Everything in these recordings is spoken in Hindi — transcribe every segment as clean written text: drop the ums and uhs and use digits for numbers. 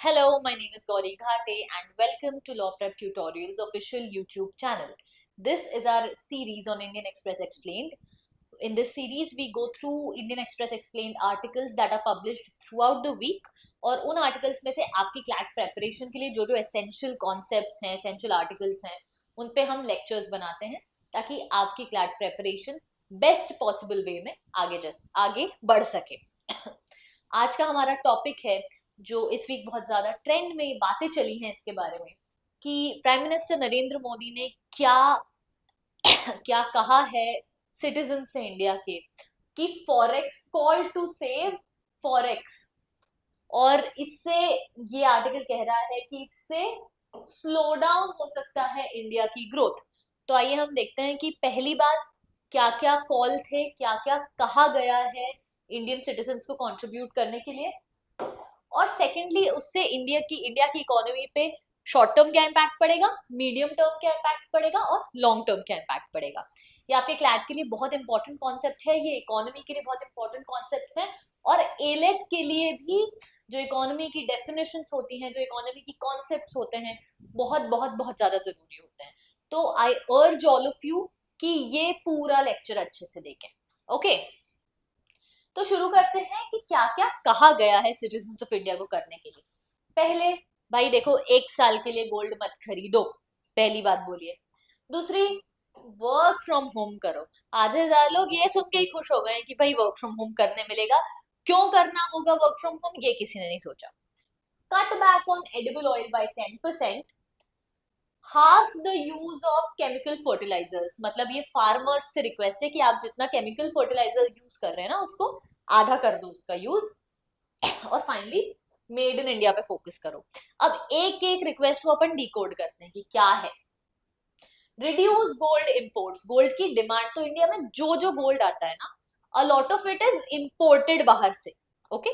Hello, my name is Gauri Ghate and welcome to Law Prep Tutorials official YouTube channel. This is our series on Indian Express Explained. In this series, we go through Indian Express Explained articles that are published throughout the week और उन articles में से आपकी CLAT preparation के लिए जो essential concepts हैं, essential articles हैं, उन पे हम lectures बनाते हैं ताकि आपकी CLAT preparation best possible way में आगे बढ़ सके. आज का हमारा टॉपिक है जो इस वीक बहुत ज्यादा ट्रेंड में बातें चली हैं इसके बारे में कि प्राइम मिनिस्टर नरेंद्र मोदी ने क्या क्या कहा है सिटीजन से इंडिया के कि forex call to save forex, और इससे ये आर्टिकल कह रहा है कि इससे स्लो डाउन हो सकता है इंडिया की ग्रोथ. तो आइए हम देखते हैं कि पहली बात क्या क्या कॉल थे, क्या क्या कहा गया है इंडियन सिटीजन्स को कंट्रीब्यूट करने के लिए, और सेकेंडली उससे इंडिया की इकोनॉमी पे शॉर्ट टर्म क्या इम्पैक्ट पड़ेगा, मीडियम टर्म क्या इम्पैक्ट पड़ेगा और लॉन्ग टर्म क्या इम्पैक्ट पड़ेगा. ये आपके क्लैट के लिए बहुत इंपॉर्टेंट कॉन्सेप्ट है, ये इकोनॉमी के लिए बहुत इंपॉर्टेंट कॉन्सेप्ट हैं और एलेट के लिए भी जो इकोनॉमी की डेफिनेशंस होती हैं, जो इकोनॉमी की कॉन्सेप्ट्स होते हैं, बहुत बहुत बहुत ज्यादा जरूरी होते हैं. तो आई अर्ज ऑल ऑफ यू कि ये पूरा लेक्चर अच्छे से देखें. ओके, तो शुरू करते हैं कि क्या क्या कहा गया है सिटीजन्स ऑफ इंडिया को करने के लिए. पहले भाई देखो, 1 साल के लिए गोल्ड मत खरीदो, पहली बात बोलिए. दूसरी, वर्क फ्रॉम होम करो. आधे ज्यादा लोग ये सुन के ही खुश हो गए कि भाई वर्क फ्रॉम होम करने मिलेगा. क्यों करना होगा वर्क फ्रॉम होम, ये किसी ने नहीं सोचा. Cut back on edible oil by 10%. Half the use of chemical fertilisers, मतलब ये फार्मर्स से रिक्वेस्ट है कि आप जितना केमिकल फर्टिलाइजर यूज कर रहे हैं ना उसको आधा कर दो उसका यूज. और फाइनली मेड इन इंडिया पे फोकस करो. अब एक एक रिक्वेस्ट को अपन डिकोड करते हैं कि क्या है. Reduce gold imports. गोल्ड की डिमांड, तो इंडिया में जो जो गोल्ड आता है ना, a lot of it is imported बाहर से. ओके,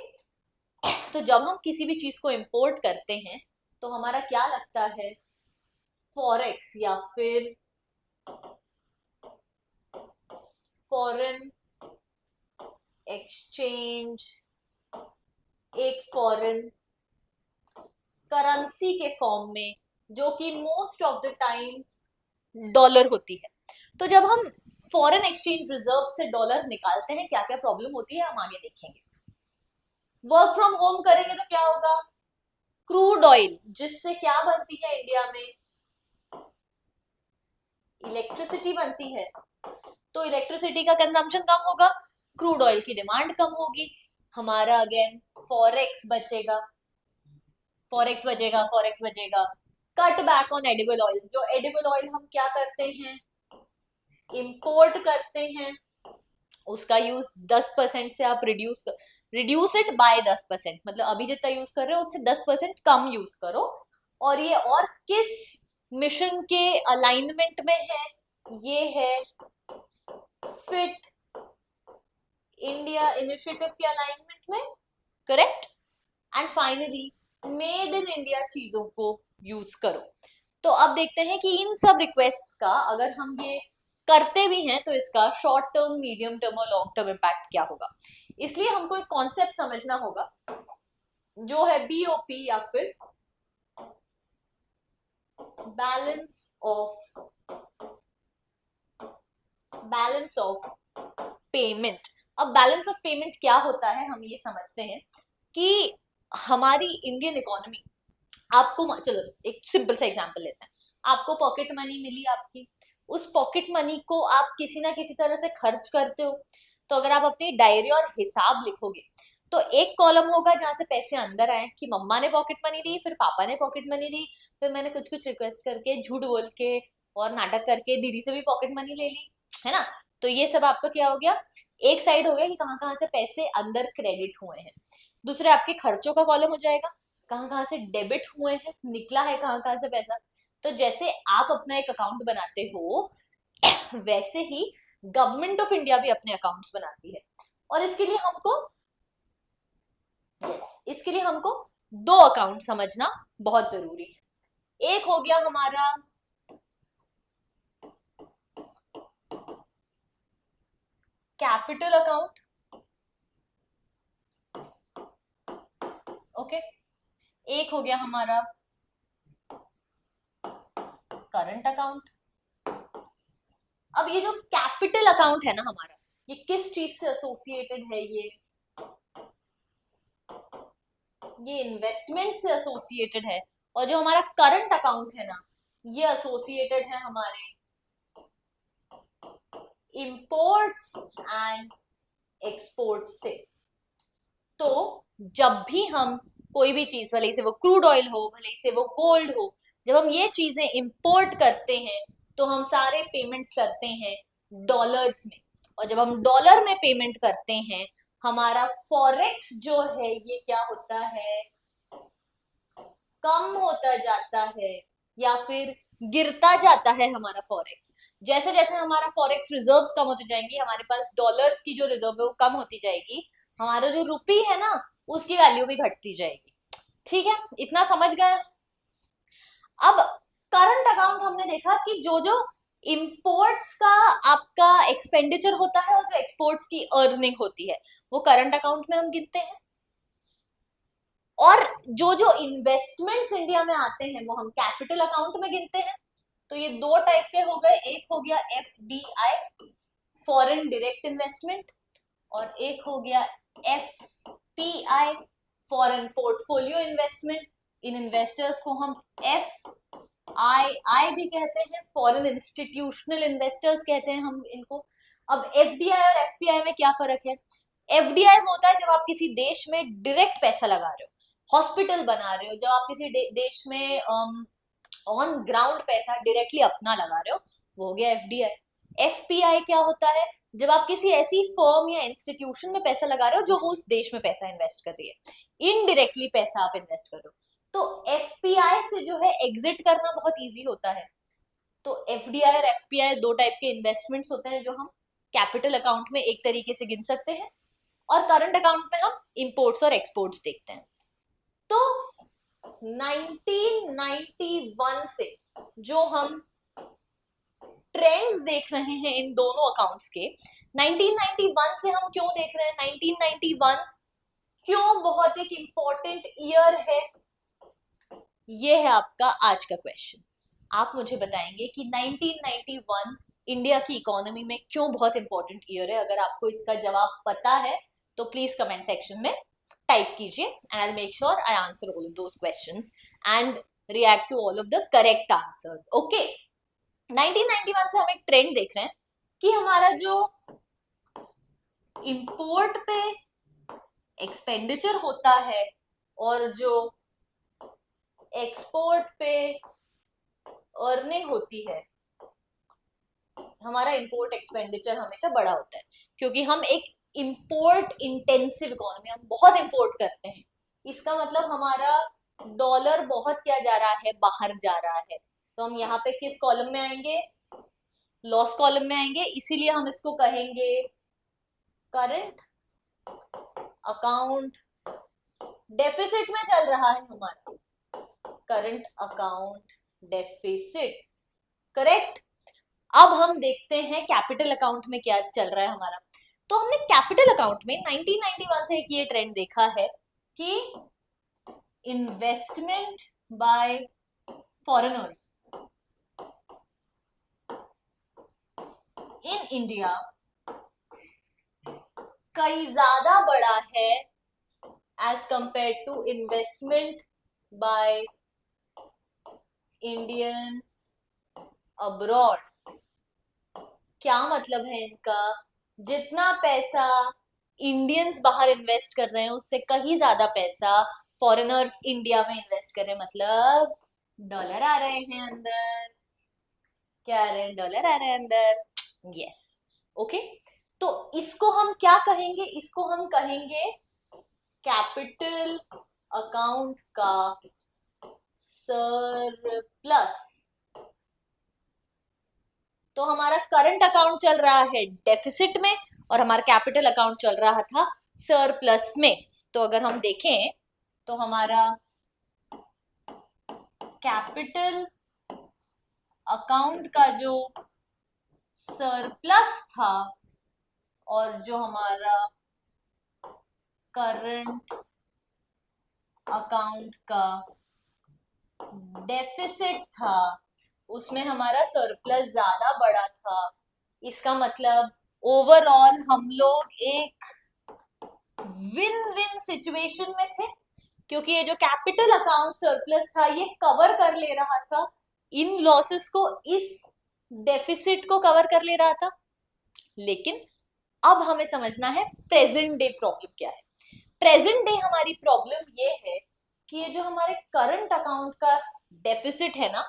तो जब हम किसी भी चीज को इंपोर्ट करते हैं तो हमारा क्या लगता है, फॉरेक्स या फिर फॉरेन एक्सचेंज, एक फॉरेन करेंसी के फॉर्म में, जो कि most of the times dollar होती है. तो जब हम फॉरेन एक्सचेंज रिजर्व से डॉलर निकालते हैं, क्या क्या प्रॉब्लम होती है हम आगे देखेंगे. वर्क फ्रॉम होम करेंगे तो क्या होगा, क्रूड ऑयल, जिससे क्या बनती है इंडिया में, इलेक्ट्रिसिटी बनती है. तो इलेक्ट्रिसिटी का कंजम्पशन कम होगा, क्रूड ऑयल की डिमांड कम होगी, हमारा अगेन फॉरेक्स बचेगा, फॉरेक्स बचेगा, फॉरेक्स बचेगा. Cut back on edible oil. जो एडिबल ऑयल हम क्या करते हैं, इंपोर्ट करते हैं, उसका यूज 10% से आप रिड्यूस इट बाय 10%, मतलब अभी जितना यूज कर रहे हो उससे 10% कम यूज करो. और ये और किस मिशन के अलाइनमेंट में है, ये है फिट इंडिया इनिशिएटिव के अलाइनमेंट में, correct. And finally made in India चीजों को यूज करो. तो अब देखते हैं कि इन सब रिक्वेस्ट का अगर हम ये करते भी हैं तो इसका शॉर्ट टर्म, मीडियम टर्म और लॉन्ग टर्म इम्पैक्ट क्या होगा. इसलिए हमको एक कॉन्सेप्ट समझना होगा जो है बीओपी या फिर बैलेंस ऑफ पेमेंट. अब बैलेंस ऑफ पेमेंट क्या होता है हम ये समझते हैं कि हमारी इंडियन इकोनॉमी, आपको चलो एक सिंपल सा एग्जांपल लेते हैं. आपको पॉकेट मनी मिली आपकी, उस पॉकेट मनी को आप किसी ना किसी तरह से खर्च करते हो. तो अगर आप अपनी डायरी और हिसाब लिखोगे तो एक कॉलम होगा जहां से पैसे अंदर आए कि मम्मा ने पॉकेट मनी दी, फिर पापा ने पॉकेट मनी दी, फिर मैंने कुछ कुछ रिक्वेस्ट करके, झूठ बोल के और नाटक करके दीदी से भी पॉकेट मनी ले ली, है ना. तो ये सब आपका क्या हो गया, एक साइड हो गया कि कहाँ कहाँ से पैसे अंदर क्रेडिट हुए हैं. दूसरे आपके खर्चों का कॉलम हो जाएगा, कहाँ कहाँ से डेबिट हुए हैं, निकला है कहाँ कहाँ से पैसा. तो जैसे आप अपना एक अकाउंट बनाते हो वैसे ही गवर्नमेंट ऑफ इंडिया भी अपने अकाउंट्स बनाती है. और इसके लिए हमको 2 अकाउंट समझना बहुत जरूरी है. एक हो गया हमारा कैपिटल अकाउंट, ओके. एक हो गया हमारा करंट अकाउंट। अब ये जो कैपिटल अकाउंट है ना हमारा, ये किस चीज से एसोसिएटेड है? ये इन्वेस्टमेंट से एसोसिएटेड है। और जो हमारा करंट अकाउंट है ना, ये एसोसिएटेड है हमारे इंपोर्ट्स एंड एक्सपोर्ट्स से। तो जब भी हम कोई भी चीज, भले ही से वो क्रूड ऑयल हो, भले ही से वो गोल्ड हो, जब हम ये चीजें इंपोर्ट करते हैं तो हम सारे पेमेंट्स करते हैं डॉलर्स में। और जब हम डॉलर में पेमेंट करते हैं, हमारा फॉरेक्स जो है ये क्या होता है? कम होता जाता है या फिर गिरता जाता है हमारा फॉरेक्स। जैसे जैसे हमारा फॉरेक्स रिजर्व्स कम होते जाएंगी, हमारे पास डॉलर्स की जो रिजर्व है वो कम होती जाएगी, हमारा जो रुपी है ना उसकी वैल्यू भी घटती जाएगी। ठीक है, इतना समझ गए? अब करंट अकाउंट हमने देखा कि जो जो इंपोर्ट्स का आपका एक्सपेंडिचर होता है और जो एक्सपोर्ट्स की अर्निंग होती है वो करंट अकाउंट में हम गिनते हैं। और जो जो इन्वेस्टमेंट्स इंडिया में आते हैं वो हम कैपिटल अकाउंट में गिनते हैं। तो ये दो टाइप के हो गए, एक हो गया एफडीआई, फॉरेन डायरेक्ट इन्वेस्टमेंट, और एक हो गया एफपीआई, फॉरेन पोर्टफोलियो इन्वेस्टमेंट। इन इन्वेस्टर्स को हम एफआईआई भी कहते हैं, फॉरेन इंस्टीट्यूशनल इन्वेस्टर्स कहते हैं हम इनको। अब एफडीआई और एफपीआई में क्या फर्क है? एफडीआई वो होता है जब आप किसी देश में डायरेक्ट पैसा लगा रहे हो, हॉस्पिटल बना रहे हो, जब आप किसी देश में ऑन ग्राउंड पैसा डायरेक्टली अपना लगा रहे हो, वो हो गया एफडीआई। एफपीआई क्या होता है? जब आप किसी ऐसी फर्म या इंस्टीट्यूशन में पैसा लगा रहे हो जो वो उस देश में पैसा इन्वेस्ट कर रही है, इनडायरेक्टली पैसा आप इन्वेस्ट कर रहे हो। तो एफपीआई से जो है एग्जिट करना बहुत इजी होता है। तो एफडीआई और एफपीआई दो टाइप के इन्वेस्टमेंट्स होते हैं जो हम कैपिटल अकाउंट में एक तरीके से गिन सकते हैं, और करंट अकाउंट में हम इंपोर्ट्स और एक्सपोर्ट्स देखते हैं। तो 1991 से जो हम ट्रेंड्स देख रहे हैं इन दोनों अकाउंट्स के, 1991 से हम क्यों देख रहे हैं? 1991 क्यों बहुत एक इंपॉर्टेंट ईयर है? ये है आपका आज का क्वेश्चन। आप मुझे बताएंगे कि 1991 इंडिया की इकोनॉमी में क्यों बहुत इंपॉर्टेंट ईयर है। अगर आपको इसका जवाब पता है तो प्लीज कमेंट सेक्शन में टाइप कीजिए, and I make sure I answer all of those questions and react to all of the correct answers. Okay, 1991 से हम एक ट्रेंड देख रहे हैं कि हमारा जो इंपोर्ट पे एक्सपेंडिचर होता है और जो एक्सपोर्ट पे अर्निंग होती है, हमारा इंपोर्ट एक्सपेंडिचर हमेशा बड़ा होता है, क्योंकि हम एक इंपोर्ट इंटेंसिव इकोनॉमी, हम बहुत इंपोर्ट करते हैं। इसका मतलब हमारा डॉलर बहुत क्या जा रहा है? बाहर जा रहा है। तो हम यहाँ पे किस कॉलम में आएंगे? लॉस कॉलम में आएंगे। इसीलिए हम इसको कहेंगे करंट अकाउंट डेफिसिट में चल रहा है हमारा, करंट अकाउंट डेफिसिट। करेक्ट। अब हम देखते हैं कैपिटल अकाउंट में क्या चल रहा है हमारा। तो हमने कैपिटल अकाउंट में 1991 से एक ये ट्रेंड देखा है कि investment by foreigners in India कई ज्यादा बड़ा है as compared to investment by Indians abroad. क्या मतलब है इनका? जितना पैसा इंडियंस बाहर इन्वेस्ट कर रहे हैं उससे कहीं ज्यादा पैसा फॉरेनर्स इंडिया में इन्वेस्ट कर रहे हैं, मतलब डॉलर आ रहे हैं अंदर। क्या आ रहे हैं? डॉलर आ रहे हैं अंदर। Yes, okay. तो इसको हम क्या कहेंगे? इसको हम कहेंगे कैपिटल अकाउंट का सरप्लस। तो हमारा करंट अकाउंट चल रहा है डेफिसिट में और हमारा कैपिटल अकाउंट चल रहा था सरप्लस में। तो अगर हम देखें तो हमारा कैपिटल अकाउंट का जो सरप्लस था और जो हमारा करंट अकाउंट का डेफिसिट था उसमें हमारा सरप्लस ज्यादा बड़ा था, इसका मतलब ओवरऑल हम लोग एक विन विन सिचुएशन में थे, क्योंकि ये जो कैपिटल अकाउंट सरप्लस था ये कवर कर ले रहा था इन लॉसेस को, इस डेफिसिट को कवर कर ले रहा था। लेकिन अब हमें समझना है प्रेजेंट डे प्रॉब्लम क्या है। प्रेजेंट डे हमारी प्रॉब्लम ये है कि ये जो हमारे करंट अकाउंट का डेफिसिट है ना,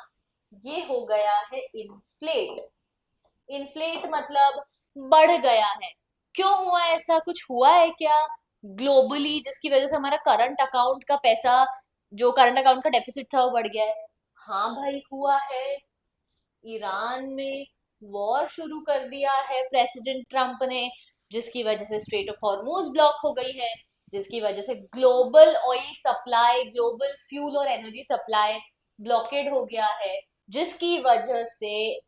ये हो गया है इन्फ्लेट। इन्फ्लेट मतलब बढ़ गया है। क्यों हुआ ऐसा, कुछ हुआ है क्या ग्लोबली जिसकी वजह से हमारा करंट अकाउंट का पैसा, जो करंट अकाउंट का डेफिसिट था वो बढ़ गया है? हाँ भाई हुआ है। ईरान में वॉर शुरू कर दिया है प्रेसिडेंट ट्रम्प ने, जिसकी वजह से स्ट्रेट ऑफ हॉर्मूज ब्लॉक हो गई है, जिसकी वजह से global oil supply, global fuel और एनर्जी सप्लाई ब्लॉकेड हो गया है, जिसकी वजह से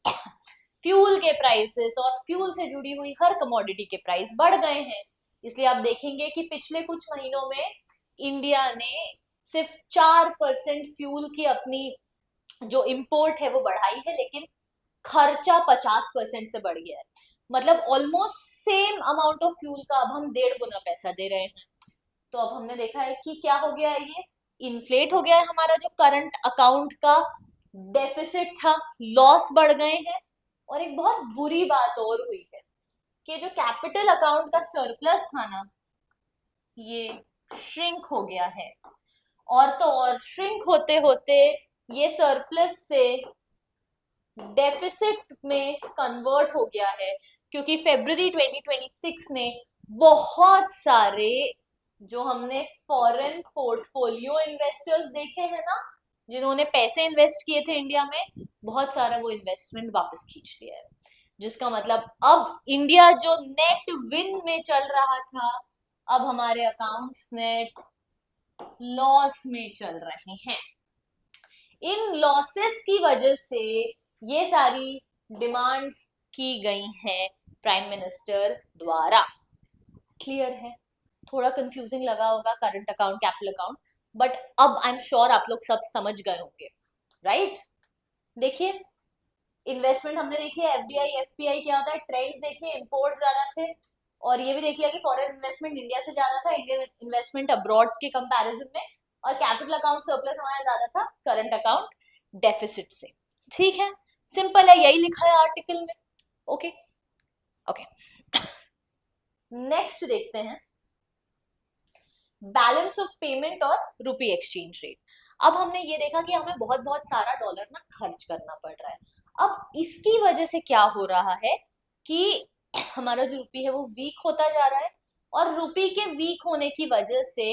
फ्यूल के प्राइसेस और फ्यूल से जुड़ी हुई हर कमोडिटी के प्राइस बढ़ गए हैं। इसलिए आप देखेंगे कि पिछले कुछ महीनों में इंडिया ने सिर्फ 4% फ्यूल की अपनी जो इंपोर्ट है वो बढ़ाई है, लेकिन खर्चा 50% से बढ़ गया है। मतलब almost same amount of fuel का अब हम 1.5 गुना पैसा दे रहे हैं। तो अब हमने देखा है कि क्या हो गया है, ये इन्फ्लेट हो गया है हमारा जो करंट अकाउंट का डेफिसिट था, लॉस बढ़ गए हैं। और एक बहुत बुरी बात और हुई है कि जो कैपिटल अकाउंट का सरप्लस था ना, ये श्रिंक हो गया है। और तो और श्रिंक होते होते ये सरप्लस से डेफिसिट में कन्वर्ट हो गया है, क्योंकि फरवरी 2026 में बहुत सारे जो हमने फॉरेन पोर्टफोलियो इन्वेस्टर्स देखे हैं ना, जिन्होंने पैसे इन्वेस्ट किए थे इंडिया में, बहुत सारा वो इन्वेस्टमेंट वापस खींच लिया है। जिसका मतलब अब इंडिया जो नेट विन में चल रहा था, अब हमारे अकाउंट्स नेट लॉस में चल रहे हैं। इन लॉसेस की वजह से ये सारी डिमांड्स की गई हैं प्राइम मिनिस्टर द्वारा। क्लियर है? थोड़ा कंफ्यूजिंग लगा होगा current account capital account, but अब आई एम श्योर आप लोग सब समझ गए होंगे, राइट? देखिए, इन्वेस्टमेंट हमने देख लिया, एफडीआई एफपीआई क्या होता है, ट्रेंड्स देखिए, इंपोर्ट ज्यादा थे, और ये भी देख लिया कि फॉरेन इन्वेस्टमेंट इंडिया से ज्यादा था, इंडियन इन्वेस्टमेंट अब्रॉड के कंपैरिजन में, और कैपिटल अकाउंट सरप्लस हमारा ज्यादा था करंट अकाउंट डेफिसिट से। ठीक है, सिंपल है, यही लिखा है आर्टिकल में। ओके ओके नेक्स्ट देखते हैं बैलेंस ऑफ पेमेंट और रुपी एक्सचेंज रेट। अब हमने ये देखा कि हमें बहुत बहुत सारा डॉलर ना खर्च करना पड़ रहा है। अब इसकी वजह से क्या हो रहा है कि हमारा जो रुपी है वो वीक होता जा रहा है, और रुपी के वीक होने की वजह से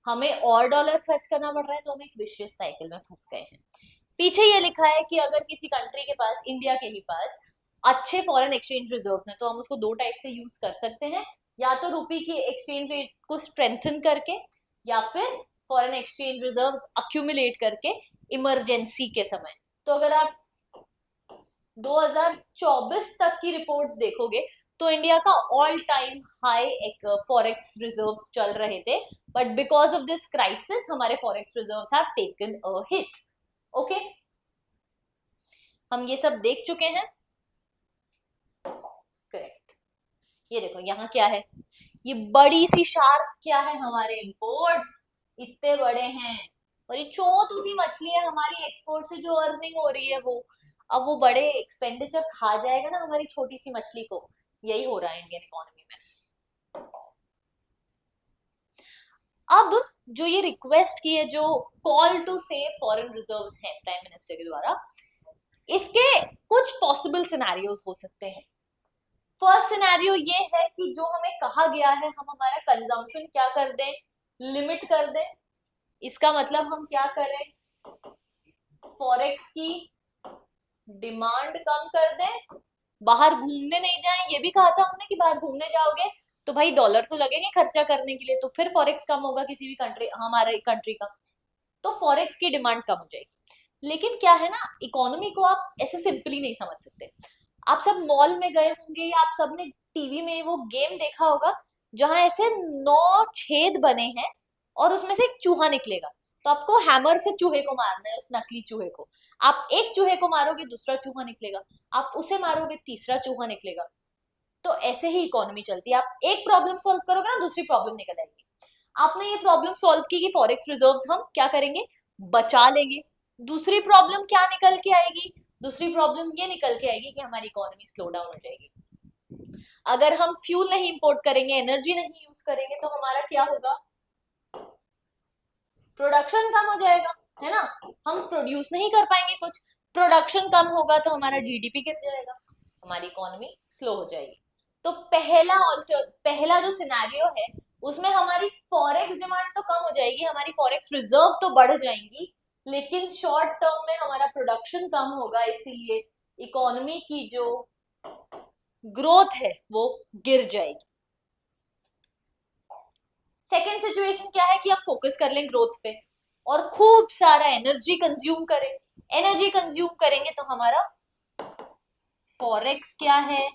हमें और डॉलर खर्च करना पड़ रहा है, तो हम एक विशियस साइकिल में फंस गए हैं। पीछे ये लिखा है कि अगर किसी कंट्री के पास, इंडिया के ही पास, अच्छे फॉरेन एक्सचेंज रिजर्व्स हैं, तो हम उसको दो टाइप से यूज कर सकते हैं, या तो रुपी की एक्सचेंज रेट को स्ट्रेंथन करके, या फिर फॉरेन एक्सचेंज रिजर्व्स अक्यूमुलेट करके इमरजेंसी के समय। तो अगर आप 2024 तक की रिपोर्ट्स देखोगे तो इंडिया का ऑल टाइम हाई एक फॉरेक्स रिजर्व्स चल रहे थे, but because of this crisis हमारे forex reserves have taken a hit. Okay, हम ये सब देख चुके हैं, करेक्ट? ये देखो यहाँ क्या है, ये बड़ी सी शार्क क्या है, हमारे इंपोर्ट्स इतने बड़े हैं, और ये चौथ उसी मछली है हमारी एक्सपोर्ट से जो अर्निंग हो रही है वो। अब वो बड़े एक्सपेंडिचर खा जाएगा ना हमारी छोटी सी मछली को। यही हो रहा है इंडियन इकोनॉमी में। अब जो ये रिक्वेस्ट की है, जो call to save foreign reserves है प्राइम मिनिस्टर के द्वारा, इसके कुछ पॉसिबल सिनेरियोज हो सकते हैं। फर्स्ट सिनेरियो ये है कि जो हमें कहा गया है हम हमारा कंजम्पशन क्या कर दें, लिमिट कर दें। इसका मतलब हम क्या करें, फॉरेक्स की डिमांड कम कर दें, बाहर घूमने नहीं जाएं। ये भी कहा था हमने कि बाहर घूमने जाओगे तो भाई डॉलर तो लगेंगे खर्चा करने के लिए, तो फिर फॉरेक्स कम होगा किसी भी कंट्री, हमारे कंट्री का, तो फॉरेक्स की डिमांड कम हो जाएगी। लेकिन क्या है ना, इकोनॉमी को आप ऐसे सिंपली नहीं समझ सकते। आप सब मॉल में गए होंगे या आप सबने टीवी में वो गेम देखा होगा जहां ऐसे 9 छेद बने हैं, और उसमें से एक चूहा निकलेगा, तो आपको हैमर से चूहे को मारना है, उस नकली चूहे को। आप एक चूहे को मारोगे, दूसरा चूहा निकलेगा, आप उसे मारोगे, तीसरा चूहा निकलेगा। तो ऐसे ही इकोनॉमी चलती है। आप एक प्रॉब्लम सॉल्व करोगे ना, दूसरी प्रॉब्लम निकल आएगी। आपने ये प्रॉब्लम सॉल्व की कि फॉरेक्स रिजर्व्स हम क्या करेंगे, बचा लेंगे। दूसरी प्रॉब्लम क्या निकल के आएगी, दूसरी प्रॉब्लम ये निकल के आएगी कि हमारी इकोनॉमी स्लो डाउन हो जाएगी। अगर हम फ्यूल नहीं इंपोर्ट करेंगे, एनर्जी नहीं यूज करेंगे, तो हमारा क्या होगा, प्रोडक्शन कम हो जाएगा, है ना। हम प्रोड्यूस नहीं कर पाएंगे कुछ, प्रोडक्शन कम होगा तो हमारा जीडीपी गिर जाएगा, हमारी इकोनॉमी स्लो हो जाएगी। तो पहला जो सिनेरियो है उसमें हमारी फॉरेक्स डिमांड तो कम हो जाएगी, हमारी फॉरेक्स रिजर्व तो बढ़ जाएंगी, लेकिन शॉर्ट टर्म में हमारा प्रोडक्शन कम होगा, इसीलिए इकोनॉमी की जो ग्रोथ है वो गिर जाएगी। सेकेंड सिचुएशन क्या है कि हम फोकस कर लें ग्रोथ पे और खूब सारा एनर्जी कंज्यूम करें। एनर्जी कंज्यूम करेंगे तो हमारा फॉरेक्स क्या है,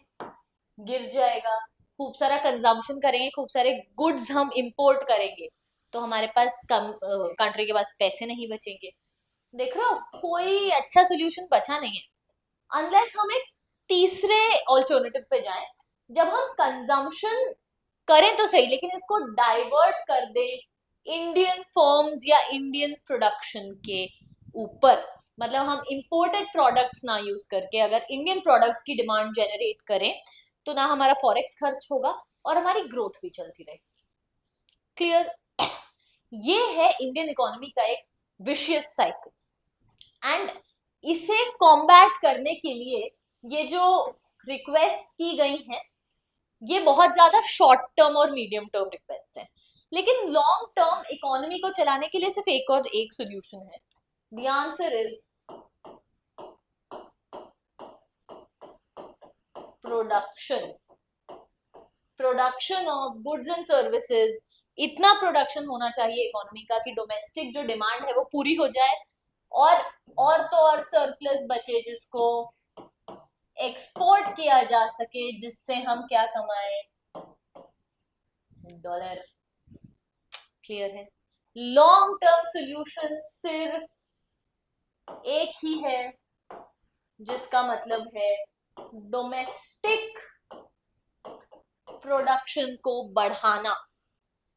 गिर जाएगा। खूब सारा कंजम्पशन करेंगे, खूब सारे गुड्स हम इंपोर्ट करेंगे, तो हमारे पास कंट्री के पास पैसे नहीं बचेंगे। देख रहे हो, कोई अच्छा सोल्यूशन बचा नहीं है, अनलेस हम एक तीसरे ऑल्टरनेटिव पे जाएं, जब हम कंजम्पशन करें तो सही, लेकिन इसको डाइवर्ट कर दे इंडियन फर्म्स या इंडियन प्रोडक्शन के ऊपर। मतलब हम इंपोर्टेड प्रोडक्ट्स ना यूज करके अगर इंडियन प्रोडक्ट्स की डिमांड जनरेट करें, तो ना हमारा फॉरेक्स खर्च होगा और हमारी ग्रोथ भी चलती रहेगी। क्लियर। ये है इंडियन इकोनॉमी का एक विशियस साइकिल। एंड इसे कॉम्बैट करने के लिए ये जो रिक्वेस्ट की गई हैं, ये बहुत ज्यादा शॉर्ट टर्म और मीडियम टर्म रिक्वेस्ट है, लेकिन लॉन्ग टर्म इकोनॉमी को चलाने के लिए सिर्फ एक और एक सोल्यूशन है। The answer is production. Production of goods and services, इतना प्रोडक्शन होना चाहिए इकोनॉमी का कि डोमेस्टिक जो डिमांड है वो पूरी हो जाए, और तो और सरप्लस बचे जिसको एक्सपोर्ट किया जा सके, जिससे हम क्या कमाए, डॉलर। क्लियर है। लॉन्ग टर्म सोल्यूशन सिर्फ एक ही है, जिसका मतलब है डोमेस्टिक प्रोडक्शन को बढ़ाना।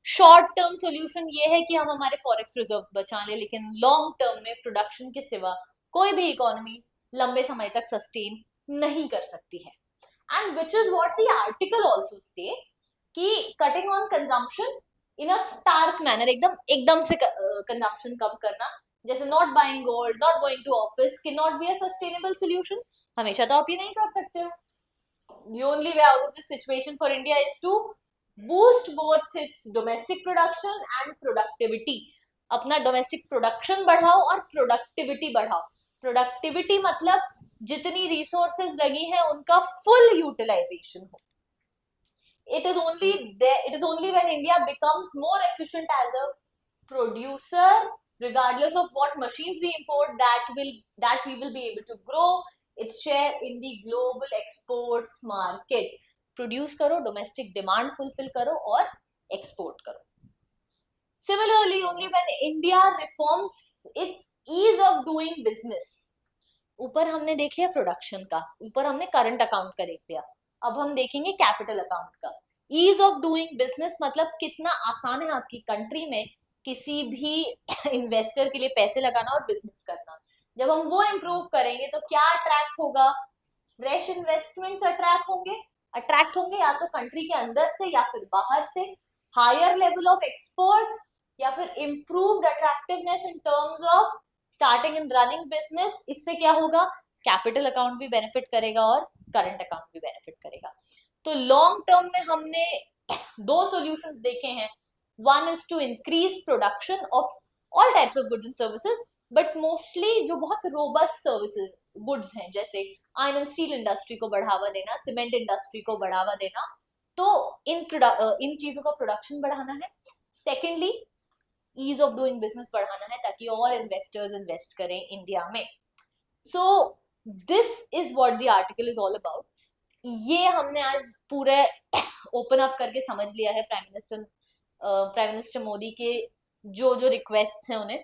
शॉर्ट टर्म सॉल्यूशन ये है कि हम हमारे फॉरेक्स रिजर्व्स बचा लें, लेकिन लॉन्ग टर्म में प्रोडक्शन के सिवा कोई भी इकोनॉमी लंबे समय तक सस्टेन नहीं कर सकती है। And which is what the article also states कि cutting on consumption in a stark manner, एकदम से कंजम्पशन कम करना, जैसे not buying gold, not going to office, can not be a sustainable solution. हमेशा तो आप ये नहीं कर सकते हो। The only way out of this situation for India is to boost both its domestic production and productivity. अपना डोमेस्टिक प्रोडक्शन बढ़ाओ और प्रोडक्टिविटी बढ़ाओ। प्रोडक्टिविटी मतलब जितनी रिसोर्सेज लगी हैं उनका फुल यूटिलाइजेशन हो। It is only when India becomes more efficient as a producer, regardless of what machines we import, that we will be able to grow its share in the global exports market. Produce करो, डोमेस्टिक डिमांड फुलफिल करो और एक्सपोर्ट करो। Similarly, only when India reforms its ease of doing business, ऊपर हमने देख लिया प्रोडक्शन का, ऊपर हमने करंट अकाउंट का देख लिया, अब हम देखेंगे कैपिटल अकाउंट का। ईज ऑफ डूइंग बिजनेस मतलब कितना आसान है आपकी कंट्री में किसी भी इन्वेस्टर के लिए पैसे लगाना और बिजनेस करना। जब हम वो इम्प्रूव करेंगे तो क्या अट्रैक्ट होगा, फ्रेश इन्वेस्टमेंट्स अट्रैक्ट होंगे या तो कंट्री के अंदर से या फिर बाहर से, हायर लेवल ऑफ एक्सपोर्ट्स या फिर improved attractiveness in terms of starting and running business. इससे क्या होगा, कैपिटल अकाउंट भी बेनिफिट करेगा और करंट अकाउंट भी बेनिफिट करेगा। तो लॉन्ग टर्म में हमने दो सॉल्यूशंस देखे हैं। One is to increase production of all types of goods and services, but mostly जो बहुत रोबस्ट सर्विसेज गुड्स हैं, जैसे आयरन एंड स्टील इंडस्ट्री को बढ़ावा देना, सीमेंट इंडस्ट्री को बढ़ावा देना, तो इन चीजों का प्रोडक्शन बढ़ाना है। Secondly, ease of doing business बढ़ाना है ताकि और इन्वेस्टर्स इन्वेस्ट करें इंडिया में। So this is what the article is all about. ये हमने आज पूरे ओपन अप करके समझ लिया है प्राइम मिनिस्टर मोदी के जो जो रिक्वेस्ट हैं उन्हें,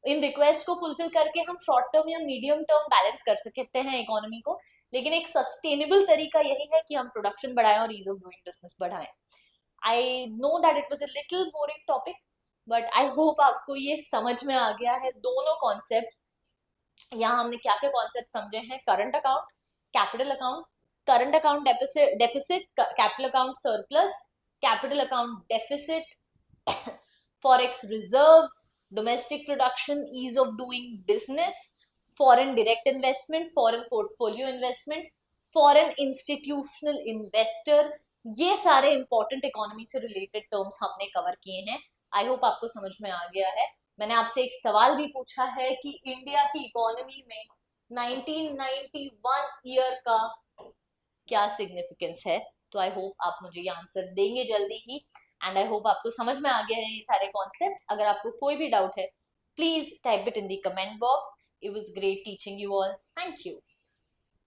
इन रिक्वेस्ट को फुलफिल करके हम शॉर्ट टर्म या मीडियम टर्म बैलेंस कर सकते हैं इकोनॉमी को, लेकिन एक सस्टेनेबल तरीका यही है कि हम प्रोडक्शन बढ़ाएं और ईज ऑफ डूइंग बिजनेस बढ़ाएं। I know that it was a little boring topic, but I hope आपको ये समझ में आ गया है दोनों कॉन्सेप्ट्स। यहाँ हमने क्या क्या कॉन्सेप्ट समझे हैं, current account, capital account, current account deficit, capital account surplus, capital account deficit, forex reserves, domestic production, ease of doing business, foreign direct investment, foreign portfolio investment, foreign institutional investor, ये सारे इंपॉर्टेंट इकोनॉमी से रिलेटेड टर्म्स हमने कवर किए हैं। आई होप आपको समझ में आ गया है। मैंने आपसे एक सवाल भी पूछा है कि इंडिया की इकोनॉमी में 1991 ईयर का क्या सिग्निफिकेंस है, तो आई होप आप मुझे ये आंसर देंगे जल्दी ही। एंड आई होप आपको समझ में आ गए हैं ये सारे कॉन्सेप्ट्स। अगर आपको कोई भी डाउट है, please type it in the comment box. It was great teaching you all. Thank you.